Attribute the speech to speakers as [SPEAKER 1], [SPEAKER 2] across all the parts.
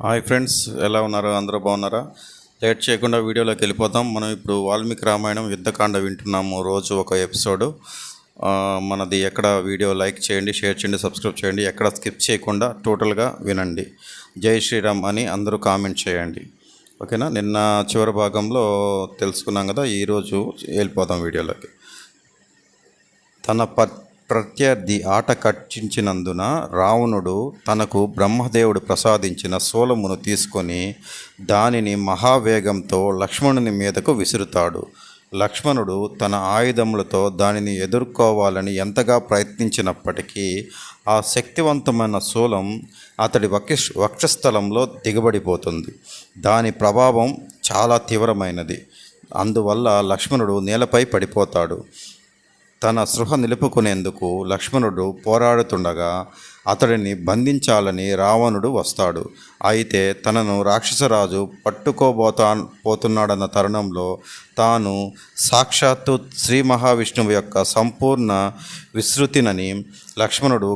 [SPEAKER 1] Hi friends, ఎలా ఉన్నారు? అందరూ బాగున్నారా? లేట్ చేయకుండా వీడియోలోకి వెళ్ళిపోతాం. మనం ఇప్పుడు వాల్మీకి రామాయణం యుద్ధకాండ వింటున్నాము. రోజు ఒక ఎపిసోడు. మనది ఎక్కడ వీడియో లైక్ చేయండి, షేర్ చేయండి, సబ్స్క్రైబ్ చేయండి. ఎక్కడ స్కిప్ చేయకుండా టోటల్గా వినండి. జై శ్రీరామ్ అని అందరూ కామెంట్ చేయండి. ఓకేనా? నిన్న చివరి భాగంలో తెలుసుకున్నాం కదా. ఈరోజు వెళ్ళిపోతాం వీడియోలోకి. తన ప్రత్యర్థి ఆట కట్టించినందున రావణుడు తనకు బ్రహ్మదేవుడు ప్రసాదించిన శూలమును తీసుకొని దానిని మహావేగంతో లక్ష్మణుని మీదకు విసురుతాడు. లక్ష్మణుడు తన ఆయుధములతో దానిని ఎదుర్కోవాలని ఎంతగా ప్రయత్నించినప్పటికీ ఆ శక్తివంతమైన శూలం అతడి వక్షస్థలంలో దిగబడిపోతుంది. దాని ప్రభావం చాలా తీవ్రమైనది. అందువల్ల లక్ష్మణుడు నేలపై పడిపోతాడు. తన స్పృహ నిలుపుకునేందుకు లక్ష్మణుడు పోరాడుతుండగా అతడిని బంధించాలని రావణుడు వస్తాడు. అయితే తనను రాక్షసరాజు పోతున్నాడన్న తరుణంలో తాను సాక్షాత్తు శ్రీ మహావిష్ణువు యొక్క సంపూర్ణ విస్తృతినని లక్ష్మణుడు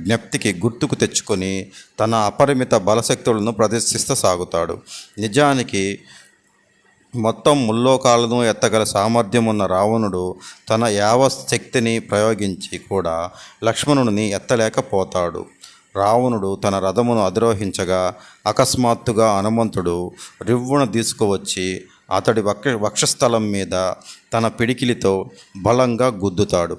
[SPEAKER 1] జ్ఞప్తికి గుర్తుకు తెచ్చుకొని తన అపరిమిత బలశక్తులను ప్రదర్శిస్తసాగుతాడు. నిజానికి మొత్తం ముల్లోకాలను ఎత్తగల సామర్థ్యం ఉన్న రావణుడు తన శక్తిని ప్రయోగించి కూడా లక్ష్మణుని ఎత్తలేకపోతాడు. రావణుడు తన రథమును అధిరోహించగా అకస్మాత్తుగా హనుమంతుడు రివ్వున తీసుకువచ్చి అతడి వక్షస్థలం మీద తన పిడికిలితో బలంగా గుద్దుతాడు.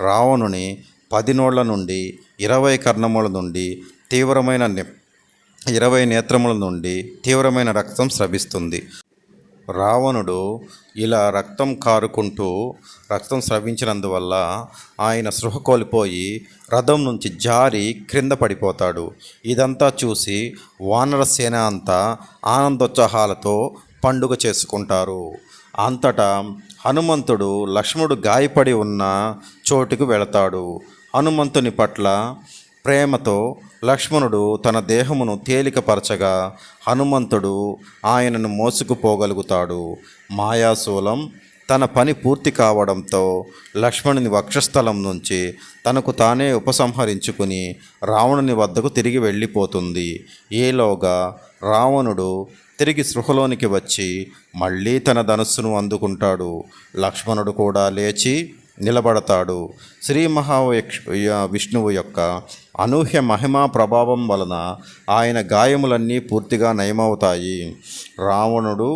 [SPEAKER 1] రావణుని 10 నోళ్ల నుండి 20 కర్ణముల నుండి 20 నేత్రముల నుండి తీవ్రమైన రక్తం స్రవిస్తుంది. రావణుడు ఇలా రక్తం స్రవించినందువల్ల ఆయన స్పృహ కోల్పోయి రథం నుంచి జారి క్రింద పడిపోతాడు. ఇదంతా చూసి వానరసేన అంతా ఆనందోత్సాహాలతో పండుగ చేసుకుంటారు. అంతటా హనుమంతుడు లక్ష్మణుడు గాయపడి ఉన్న చోటుకు వెళతాడు. హనుమంతుని పట్ల ప్రేమతో లక్ష్మణుడు తన దేహమును తేలికపరచగా హనుమంతుడు ఆయనను మోసుకుపోగలుగుతాడు. మాయాశూలం తన పని పూర్తి కావడంతో లక్ష్మణుని వక్షస్థలం నుంచి తనకు తానే ఉపసంహరించుకుని రావణుని వద్దకు తిరిగి వెళ్ళిపోతుంది. ఈలోగా రావణుడు తిరిగి స్పృహలోనికి వచ్చి మళ్ళీ తన ధనుస్సును అందుకుంటాడు. లక్ష్మణుడు కూడా లేచి నిలబడతాడు. శ్రీ విష్ణువు యొక్క అనూహ్య మహిమా ప్రభావం వలన ఆయన గాయములన్నీ పూర్తిగా నయమవుతాయి. రావణుడు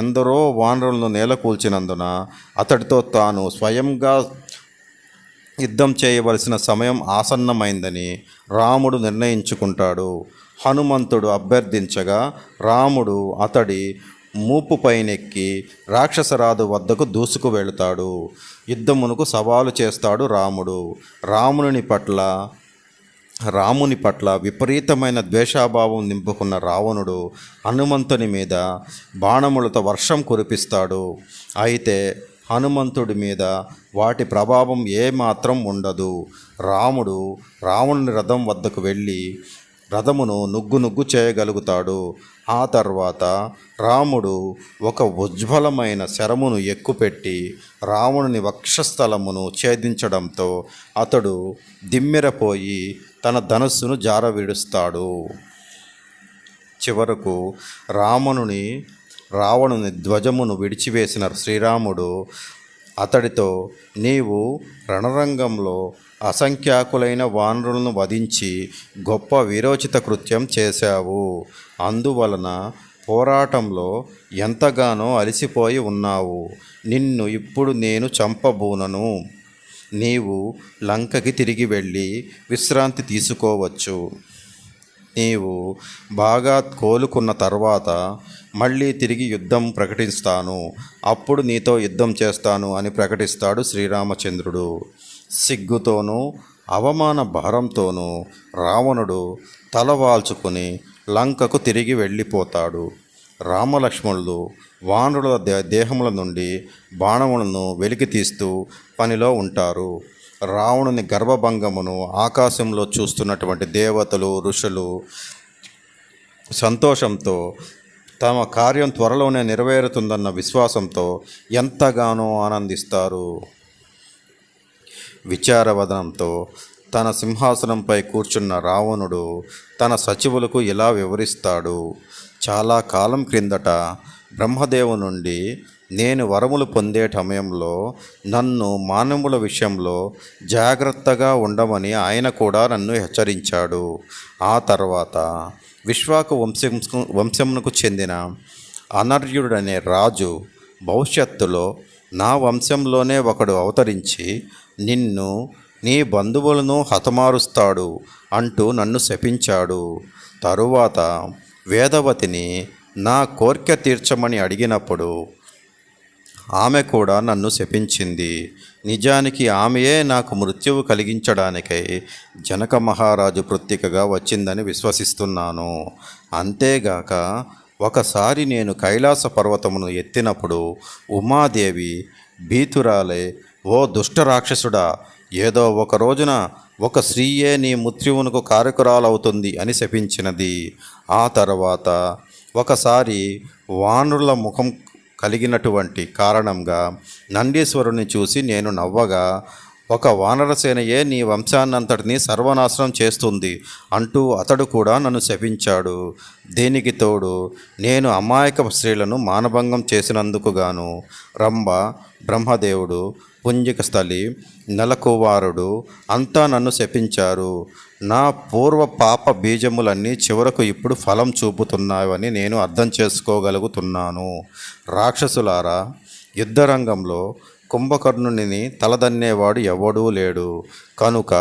[SPEAKER 1] ఎందరో వానరులను నేలకూల్చినందున అతడితో తాను స్వయంగా యుద్ధం చేయవలసిన సమయం ఆసన్నమైందని రాముడు నిర్ణయించుకుంటాడు. హనుమంతుడు అభ్యర్థించగా రాముడు అతడి మూపు పైనెక్కి రాక్షసరాజు వద్దకు దూసుకు వెళుతాడు. యుద్ధమునకు సవాలు చేస్తాడు రాముడు. రాముని పట్ల విపరీతమైన ద్వేషాభావం నింపుకున్న రావణుడు హనుమంతుని మీద బాణములతో వర్షం కురిపిస్తాడు. అయితే హనుమంతుడి మీద వాటి ప్రభావం ఏమాత్రం ఉండదు. రావణుని రథం వద్దకు వెళ్ళి రథమును నుగ్గు చేయగలుగుతాడు. ఆ తర్వాత రాముడు ఒక ఉజ్వలమైన శరమును ఎక్కుపెట్టి రావణుని వక్షస్థలమును ఛేదించడంతో అతడు దిమ్మెరపోయి తన ధనుస్సును జారవిడుస్తాడు. చివరకు రావణుని ధ్వజమును విడిచివేసిన శ్రీరాముడు అతడితో, నీవు రణరంగంలో అసంఖ్యాకులైన వానరులను వధించి గొప్ప వీరోచిత కృత్యం చేశావు. అందువలన పోరాటంలో ఎంతగానో అలసిపోయి ఉన్నావు. నిన్ను ఇప్పుడు నేను చంపబూనను. నీవు లంకకి తిరిగి వెళ్ళి విశ్రాంతి తీసుకోవచ్చు. నీవు బాగా కోలుకున్న తర్వాత మళ్ళీ తిరిగి యుద్ధం ప్రకటిస్తాను. అప్పుడు నీతో యుద్ధం చేస్తాను అని ప్రకటిస్తాడు శ్రీరామచంద్రుడు. సిగ్గుతోనూ అవమాన భారంతోనూ రావణుడు తలవాల్చుకుని లంకకు తిరిగి వెళ్ళిపోతాడు. రామలక్ష్మణులు వానరుల దేహముల నుండి బాణములను వెలికితీస్తూ పనిలో ఉంటారు. రావణుని గర్భభంగమును ఆకాశంలో చూస్తున్నటువంటి దేవతలు, ఋషులు సంతోషంతో తమ కార్యం త్వరలోనే నెరవేరుతుందన్న విశ్వాసంతో ఎంతగానో ఆనందిస్తారు. విచారవదనంతో తన సింహాసనంపై కూర్చున్న రావణుడు తన సచివులకు ఇలా వివరిస్తాడు. చాలా కాలం క్రిందట బ్రహ్మదేవు నుండి నేను వరములు పొందే సమయంలో నన్ను మానవుల విషయంలో జాగ్రత్తగా ఉండమని ఆయన కూడా నన్ను హెచ్చరించాడు. ఆ తర్వాత విశ్వాకు వంశమునకు చెందిన అనర్యుడనే రాజు భవిష్యత్తులో నా వంశంలోనే ఒకడు అవతరించి నిన్ను నీ బంధువులను హతమారుస్తాడు అంటూ నన్ను శపించాడు. తరువాత వేదవతిని నా కోర్కె తీర్చమని అడిగినప్పుడు ఆమె కూడా నన్ను శపించింది. నిజానికి ఆమెయే నాకు మృత్యువు కలిగించడానికై జనక మహారాజు ప్రత్యేకగా వచ్చిందని విశ్వసిస్తున్నాను. అంతేగాక ఒకసారి నేను కైలాస పర్వతమును ఎత్తినప్పుడు ఉమాదేవి భీతురాలే, ఓ దుష్ట రాక్షసుడా, ఏదో ఒక రోజున ఒక స్త్రీయే నీ మృత్యువునకు కారకురాలవుతుంది అని శపించినది. ఆ తర్వాత ఒకసారి వానరుల ముఖం కలిగినటువంటి కారణంగా నందీశ్వరుని చూసి నేను నవ్వగా, ఒక వానరసేనయే నీ వంశాన్నంతటినీ సర్వనాశనం చేస్తుంది అంటూ అతడు కూడా నన్ను శపించాడు. దీనికి తోడు నేను అమాయక స్త్రీలను మానభంగం చేసినందుకు గాను రంభ, బ్రహ్మదేవుడు, పుంజిక స్థలి, నెలకువారుడు అంతా నన్ను శపించారు. నా పూర్వ పాప బీజములన్నీ చివరకు ఇప్పుడు ఫలం చూపుతున్నాయని నేను అర్థం చేసుకోగలుగుతున్నాను. రాక్షసులారా, యుద్ధరంగంలో కుంభకర్ణుని తలదన్నేవాడు ఎవడూ లేడు. కనుక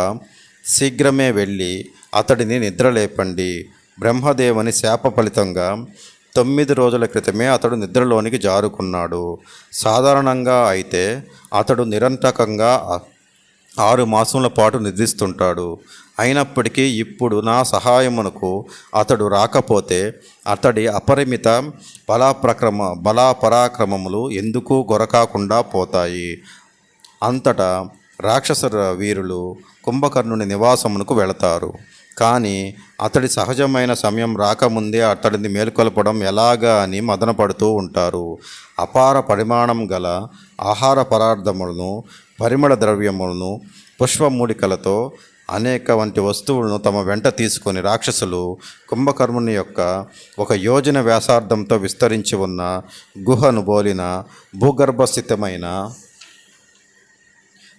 [SPEAKER 1] శీఘ్రమే వెళ్ళి అతడిని నిద్రలేపండి. బ్రహ్మదేవుని శాప ఫలితంగా 9 రోజుల క్రితమే అతడు నిద్రలోనికి జారుకున్నాడు. సాధారణంగా అయితే అతడు నిరంతకంగా 6 మాసముల పాటు నిద్రిస్తుంటాడు. అయినప్పటికీ ఇప్పుడు నా సహాయమునకు అతడు రాకపోతే అతడి అపరిమిత బలాపరాక్రమములు ఎందుకు గొరకాకుండా పోతాయి. అంతటా రాక్షస వీరులు కుంభకర్ణుని నివాసమునకు వెళతారు. కానీ అతడి సహజమైన సమయం రాకముందే అతడిని మేల్కొల్పడం ఎలాగా అని మదనపడుతూ ఉంటారు. అపార పరిమాణం గల ఆహార పదార్థములను, పరిమళ ద్రవ్యములను, పుష్పమూలికలతో అనేక వంటి వస్తువులను తమ వెంట తీసుకొని రాక్షసులు కుంభకర్ణుని యొక్క 1 యోజన వ్యాసార్థంతో విస్తరించి ఉన్న గుహను బోలిన భూగర్భస్థితమైన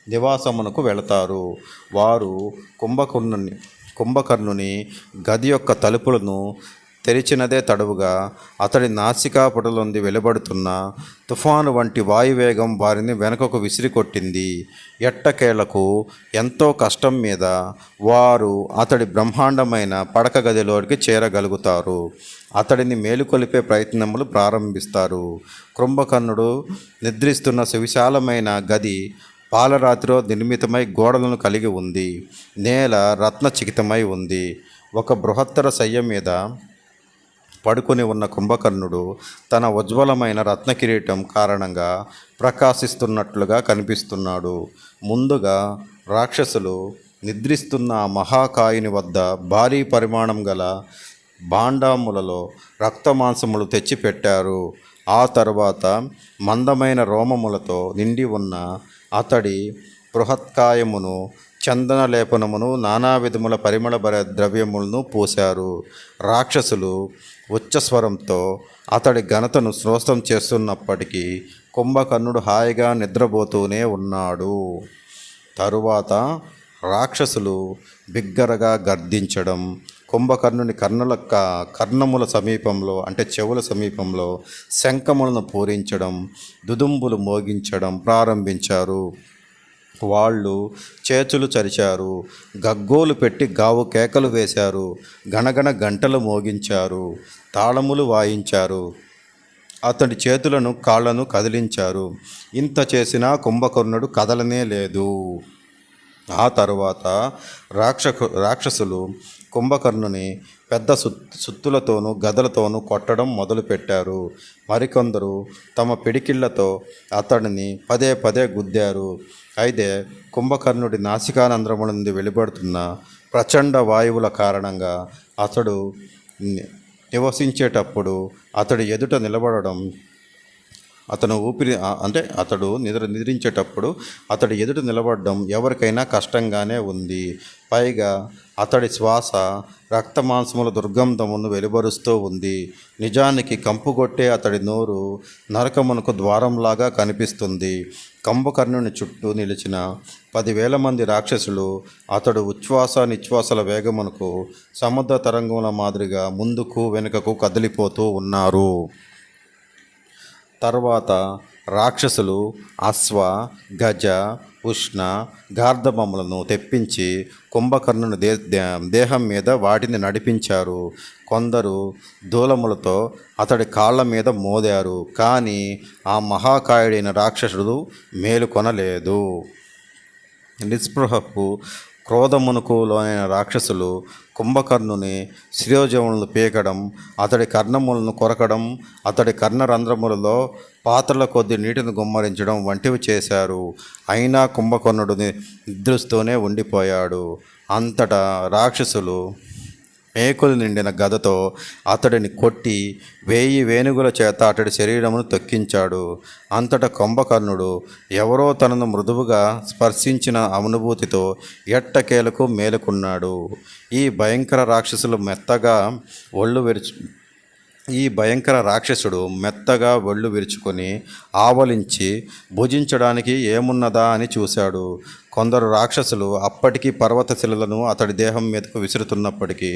[SPEAKER 1] నివాసమునకు వెళతారు. వారు కుంభకర్ణుని గది యొక్క తలుపులను తెరిచినదే తడవుగా అతడి నాసికాపుటలోంది వెలువడుతున్న తుఫాను వంటి వాయువేగం వారిని వెనుకకు విసిరికొట్టింది. ఎట్టకేలకు ఎంతో కష్టం మీద వారు అతడి బ్రహ్మాండమైన పడక గదిలోకి చేరగలుగుతారు. అతడిని మేలుకొలిపే ప్రయత్నములు ప్రారంభిస్తారు. కుంభకర్ణుడు నిద్రిస్తున్న సువిశాలమైన గది పాలరాతిలో నిర్మితమై గోడలను కలిగి ఉంది. నేల రత్నచికితమై ఉంది. ఒక బృహత్తర శయ్య మీద పడుకొని ఉన్న కుంభకర్ణుడు తన ఉజ్వలమైన రత్నకిరీటం కారణంగా ప్రకాశిస్తున్నట్లుగా కనిపిస్తున్నాడు. ముందుగా రాక్షసులు నిద్రిస్తున్న ఆ మహాకాయుని వద్ద భారీ పరిమాణం గల భాండాములలో రక్తమాంసములు తెచ్చిపెట్టారు. ఆ తర్వాత మందమైన రోమములతో నిండి ఉన్న అతడి బృహత్కాయమును, చందన లేపనమును, నానా విధముల పరిమళ ద్రవ్యములను పూశారు. రాక్షసులు ఉచ్చస్వరంతో అతడి ఘనతను శ్రోస్తం చేస్తున్నప్పటికీ కుంభకర్ణుడు హాయిగా నిద్రపోతూనే ఉన్నాడు. తరువాత రాక్షసులు బిగ్గరగా గర్దించడం, కుంభకర్ణుని కర్ణముల సమీపంలో అంటే చెవుల సమీపంలో శంఖములను పూరించడం, దుదుంబులు మోగించడం ప్రారంభించారు. వాళ్ళు చేతులు చరిచారు, గగ్గోలు పెట్టి గావు కేకలు వేశారు, గణగణ గంటలు మోగించారు, తాళములు వాయించారు, అతడి చేతులను కాళ్లను కదిలించారు. ఇంత చేసినా కుంభకర్ణుడు కదలనే లేదు. ఆ తరువాత రాక్షసులు కుంభకర్ణుని పెద్ద సుత్తులతోనూ గదలతోనూ కొట్టడం మొదలుపెట్టారు. మరికొందరు తమ పిడికిళ్లతో అతడిని పదే పదే గుద్దారు. అయితే కుంభకర్ణుడి నాసికానంద్రము నుండి వెలువడుతున్న ప్రచండ వాయువుల కారణంగా అతడు నివసించేటప్పుడు అతడి ఎదుట నిలబడడం అతడు నిద్రించేటప్పుడు అతడి ఎదుట నిలబడడం ఎవరికైనా కష్టంగానే ఉంది. పైగా అతడి శ్వాస రక్తమాంసముల దుర్గంధమును వెలువరుస్తూ ఉంది. నిజానికి కంపుగొట్టే అతడి నోరు నరకమునకు ద్వారంలాగా కనిపిస్తుంది. కుంభకర్ణుని చుట్టూ నిలిచిన 10,000 మంది రాక్షసులు అతడు ఉచ్ఛ్వాస నిశ్వాసల వేగమునకు సముద్ర తరంగముల మాదిరిగా ముందుకు వెనుకకు కదిలిపోతూ ఉన్నారు. తర్వాత రాక్షసులు అశ్వ, గజ, ఉష్ణ, గార్ధబములను తెప్పించి కుంభకర్ణుని దేహం మీద వాటిని నడిపించారు. కొందరు దూలములతో అతడి కాళ్ళ మీద మోదారు. కానీ ఆ మహాకాయుడైన రాక్షసుడు మేలుకొనలేదు. నిస్పృహకు క్రోధమునకు లోనైన రాక్షసులు కుంభకర్ణుని శిరోజములను పీకడం, అతడి కర్ణములను కొరకడం, అతడి కర్ణరంధ్రములలో పాత్రల కొద్ది నీటిని గుమ్మరించడం వంటివి చేశారు. అయినా కుంభకర్ణుడు నిద్రిస్తూనే ఉండిపోయాడు. అంతటా రాక్షసులు మేకులు నిండిన గదతో అతడిని కొట్టి 1000 వేణుగుల చేత అతడి శరీరమును తొక్కించాడు. అంతటా కుంభకర్ణుడు ఎవరో తనను మృదువుగా స్పర్శించిన అనుభూతితో ఎట్టకేలకు మేలుకున్నాడు. ఈ భయంకర రాక్షసుడు మెత్తగా ఒళ్ళు విరుచుకొని ఆవలించి భుజించడానికి ఏమున్నదా అని చూశాడు. కొందరు రాక్షసులు అప్పటికీ పర్వతశిలలను అతడి దేహం మీదకు విసురుతున్నప్పటికీ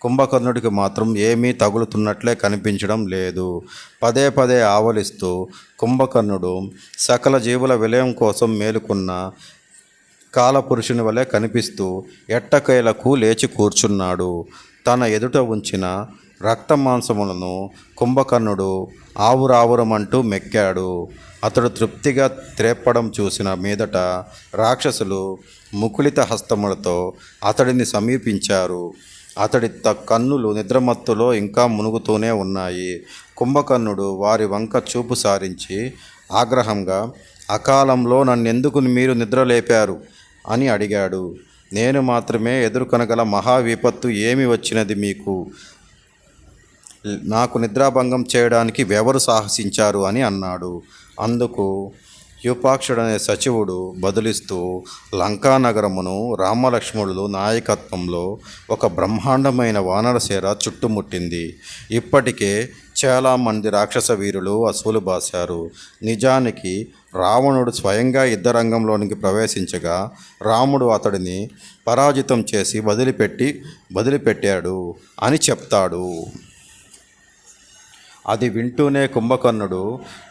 [SPEAKER 1] కుంభకర్ణుడికి మాత్రం ఏమీ తగులుతున్నట్లే కనిపించడం లేదు. పదే పదే ఆవలిస్తూ కుంభకర్ణుడు సకల జీవుల విలయం కోసం మేలుకున్న కాలపురుషుని వలె కనిపిస్తూ ఎట్టకేలకు లేచి కూర్చున్నాడు. తన ఎదుట ఉంచిన రక్తమాంసములను కుంభకర్ణుడు ఆవురావురమంటూ మెక్కాడు. అతడు తృప్తిగా త్రేప్పడం చూసిన మీదట రాక్షసులు ముకుళిత హస్తములతో అతడిని సమీపించారు. అతడి కన్నులు నిద్రమత్తులో ఇంకా మునుగుతూనే ఉన్నాయి. కుంభకర్ణుడు వారి వంక చూపు సారించి ఆగ్రహంగా, అకాలంలో నన్నెందుకు మీరు నిద్రలేపారు అని అడిగాడు. నేను మాత్రమే ఎదుర్కొనగల మహావిపత్తు ఏమి వచ్చినది మీకు? నాకు నిద్రాభంగం చేయడానికి ఎవరు సాహసించారు అని అన్నాడు. అందుకు యూపాక్షుడనే సచివుడు బదులిస్తూ, లంకానగరమును రామలక్ష్మణులు నాయకత్వంలో ఒక బ్రహ్మాండమైన వానరసేన చుట్టుముట్టింది. ఇప్పటికే చాలామంది రాక్షస వీరులు అసువులు బాశారు. నిజానికి రావణుడు స్వయంగా యుద్ధరంగంలోనికి ప్రవేశించగా రాముడు అతడిని పరాజితం చేసి వదిలిపెట్టాడు అని చెప్తాడు. అది వింటూనే కుంభకర్ణుడు,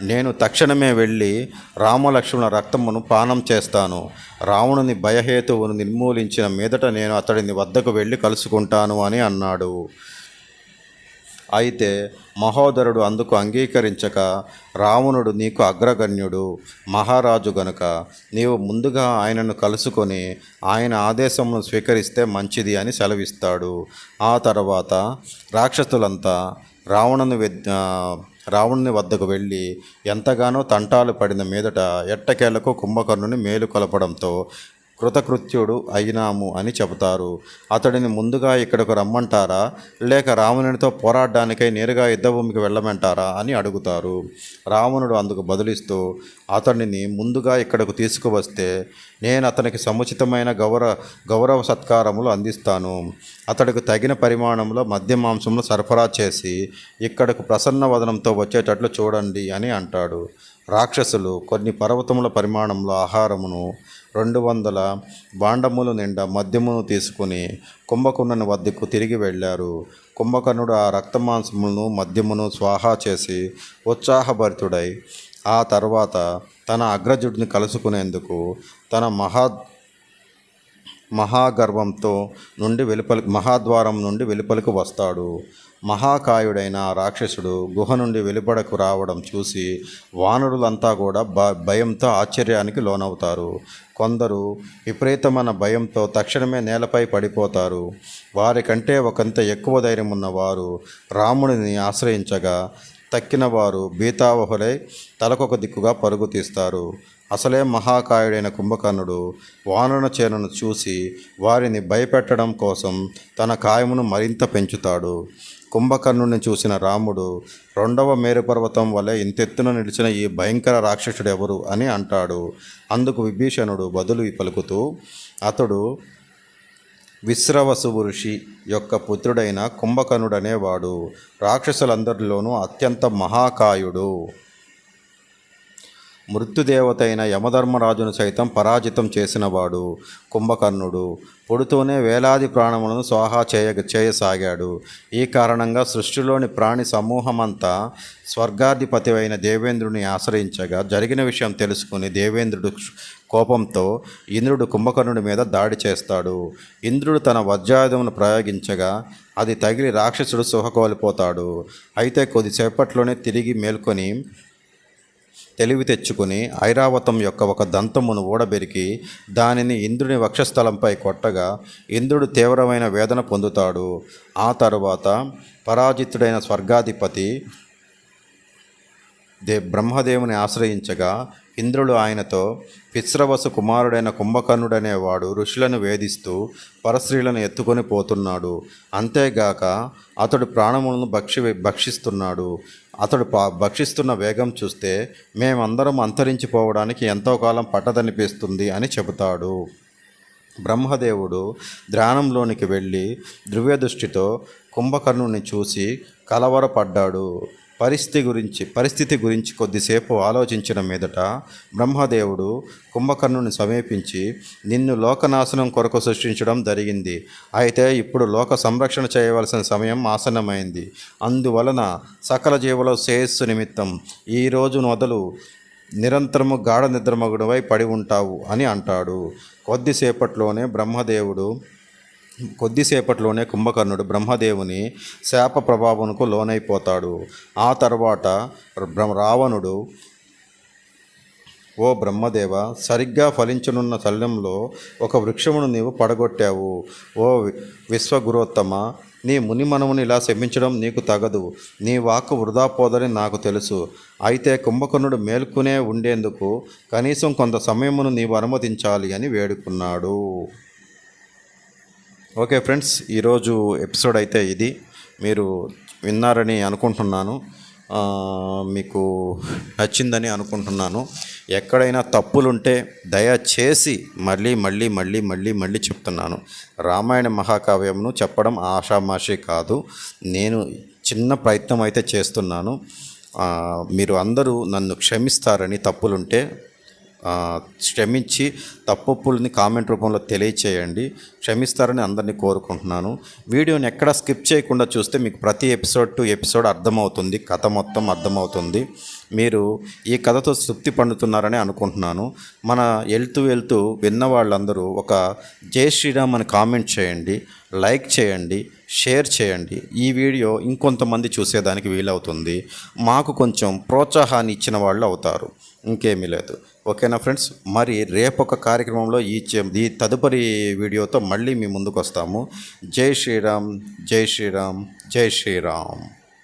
[SPEAKER 1] నేను తక్షణమే వెళ్ళి రామలక్ష్మణుల రక్తమును పానం చేస్తాను. రావణుని భయహేతువును నిర్మూలించిన మీదట నేను అతడిని వద్దకు వెళ్ళి కలుసుకుంటాను అని అన్నాడు. అయితే మహోదరుడు అందుకు అంగీకరించక, రావణుడు నీకు అగ్రగణ్యుడు, మహారాజు గనుక నీవు ముందుగా ఆయనను కలుసుకొని ఆయన ఆదేశమును స్వీకరిస్తే మంచిది అని సెలవిస్తాడు. ఆ తర్వాత రాక్షసులంతా రావణుని వద్దకు వెళ్ళి ఎంతగానో తంటాలు పడిన మీదట ఎట్టకేలకు కుంభకర్ణుని మేలు కొలపడంతో కృతకృత్యుడు అయినాము అని చెబుతారు. అతడిని ముందుగా ఇక్కడకు రమ్మంటారా, లేక రావణునితో పోరాడడానికై నేరుగా యుద్ధభూమికి వెళ్ళమంటారా అని అడుగుతారు. రావణుడు అందుకు బదులిస్తూ, అతడిని ముందుగా ఇక్కడకు తీసుకువస్తే నేను అతనికి సముచితమైన గౌరవ సత్కారములు అందిస్తాను. అతడికి తగిన పరిమాణంలో మద్య మాంసములు సరఫరా చేసి ఇక్కడకు ప్రసన్న వదనంతో వచ్చేటట్లు చూడండి అని అంటాడు. రాక్షసులు కొన్ని పర్వతముల పరిమాణంలో ఆహారమును 200 భాండములు నిండా మద్యమును తీసుకుని కుంభకర్ణుని వద్దకు తిరిగి వెళ్ళారు. కుంభకర్ణుడు ఆ రక్తమాంసములను మద్యమును స్వాహా చేసి ఉత్సాహభరితుడై ఆ తర్వాత తన అగ్రజుడిని కలుసుకునేందుకు తన మహాద్వారం నుండి వెలుపలకు వస్తాడు. మహాకాయుడైన రాక్షసుడు గుహ నుండి వెలుపడకు రావడం చూసి వానరులంతా కూడా భయంతో ఆశ్చర్యానికి లోనవుతారు. కొందరు విపరీతమైన భయంతో తక్షణమే నేలపై పడిపోతారు. వారికంటే ఒకంత ఎక్కువ ధైర్యం ఉన్నవారు రాముడిని ఆశ్రయించగా తక్కిన వారు భీతావహులై తలకొక దిక్కుగా పరుగు తీస్తారు. అసలే మహాకాయుడైన కుంభకర్ణుడు వానర చేనను చూసి వారిని భయపెట్టడం కోసం తన కాయమును మరింత పెంచుతాడు. కుంభకర్ణుని చూసిన రాముడు, రెండవ మేరుపర్వతం వలె ఇంతెత్తున నిలిచిన ఈ భయంకర రాక్షసుడు ఎవరు అని అంటాడు. అందుకు విభీషణుడు బదులు పలుకుతూ, అతడు విశ్రవసు ఋషి యొక్క పుత్రుడైన కుంభకర్ణుడనేవాడు. రాక్షసులందరిలోనూ అత్యంత మహాకాయుడు. మృత్యుదేవత అయిన యమధర్మరాజును సైతం పరాజితం చేసినవాడు కుంభకర్ణుడు. పుడుతూనే వేలాది ప్రాణములను స్వాహా చేయసాగాడు. ఈ కారణంగా సృష్టిలోని ప్రాణి సమూహమంతా స్వర్గాధిపతి అయిన దేవేంద్రుని ఆశ్రయించగా జరిగిన విషయం తెలుసుకుని దేవేంద్రుడు కోపంతో ఇంద్రుడు కుంభకర్ణుడి మీద దాడి చేస్తాడు. ఇంద్రుడు తన వజ్రాయుధమును ప్రయోగించగా అది తగిలి రాక్షసుడు సుఖకోల్పోతాడు. అయితే కొద్దిసేపట్లోనే తిరిగి మేల్కొని తెలివి తెచ్చుకుని ఐరావతం యొక్క ఒక దంతమును ఊడబెరికి దానిని ఇంద్రుని వక్షస్థలంపై కొట్టగా ఇంద్రుడు తీవ్రమైన వేదన పొందుతాడు. ఆ తరువాత పరాజితుడైన స్వర్గాధిపతి బ్రహ్మదేవుని ఆశ్రయించగా ఇంద్రుడు ఆయనతో, పిశ్రవసు కుమారుడైన కుంభకర్ణుడనేవాడు ఋషులను వేధిస్తూ పరస్త్రీలను ఎత్తుకొని పోతున్నాడు. అంతేగాక అతడు ప్రాణములను భక్షిస్తున్నాడు. అతడు భక్షిస్తున్న వేగం చూస్తే మేమందరం అంతరించిపోవడానికి ఎంతో కాలం పట్టదనిపిస్తుంది అని చెబుతాడు. బ్రహ్మదేవుడు ధ్యానంలోనికి వెళ్ళి దివ్యదృష్టితో కుంభకర్ణుని చూసి కలవరపడ్డాడు. పరిస్థితి గురించి కొద్దిసేపు ఆలోచించిన మీదట బ్రహ్మదేవుడు కుంభకర్ణుని సమీపించి, నిన్ను లోకనాశనం కొరకు సృష్టించడం జరిగింది. అయితే ఇప్పుడు లోక సంరక్షణ చేయవలసిన సమయం ఆసన్నమైంది. అందువలన సకల జీవుల శ్రేయస్సు నిమిత్తం ఈ రోజు మొదలు నిరంతరము గాఢ నిద్రమగుడువై పడి ఉంటావు అని అంటాడు. కొద్దిసేపట్లోనే కుంభకర్ణుడు బ్రహ్మదేవుని శాప ప్రభావమునకు లోనైపోతాడు. ఆ తర్వాత రావణుడు, ఓ బ్రహ్మదేవ, సరిగ్గా ఫలించనున్న తల్లంలో ఒక వృక్షమును నీవు పడగొట్టావు. ఓ విశ్వగురోత్తమ, నీ మునిమనముని ఇలా శపించడం నీకు తగదు. నీ వాక్కు వృధా పోదని నాకు తెలుసు. అయితే కుంభకర్ణుడు మేల్కొనే ఉండేందుకు కనీసం కొంత సమయమును నీవు అనుమతించాలి అని వేడుకున్నాడు. ఓకే ఫ్రెండ్స్, ఈరోజు ఎపిసోడ్ అయితే ఇది. మీరు విన్నారని అనుకుంటున్నాను. మీకు నచ్చిందని అనుకుంటున్నాను. ఎక్కడైనా తప్పులుంటే దయచేసి మళ్ళీ చెప్తున్నాను. రామాయణ మహాకావ్యంను చెప్పడం ఆషామాషి కాదు. నేను చిన్న ప్రయత్నం అయితే చేస్తున్నాను. మీరు అందరూ నన్ను క్షమిస్తారని, తప్పులుంటే క్షమించి తప్పుల్ని కామెంట్ రూపంలో తెలియచేయండి. క్షమిస్తారని అందరినీ కోరుకుంటున్నాను. వీడియోని ఎక్కడా స్కిప్ చేయకుండా చూస్తే మీకు ప్రతి ఎపిసోడ్ టు ఎపిసోడ్ అర్థమవుతుంది, కథ మొత్తం అర్థమవుతుంది. మీరు ఈ కథతో తృప్తి పొందుతున్నారని అనుకుంటున్నాను. మన వెళ్తూ విన్న వాళ్ళందరూ ఒక జై శ్రీరామ్ అని కామెంట్ చేయండి, లైక్ చేయండి, షేర్ చేయండి. ఈ వీడియో ఇంకొంతమంది చూసేదానికి వీలవుతుంది. మాకు కొంచెం ప్రోత్సాహాన్ని ఇచ్చిన వాళ్ళు అవుతారు. ఇంకేమీ లేదు. ఓకేనా ఫ్రెండ్స్? మరి రేపొక కార్యక్రమంలో ఈ తదుపరి వీడియోతో మళ్ళీ మీ ముందుకు వస్తాము. జై శ్రీరామ్, జై శ్రీరామ్, జై శ్రీరామ్.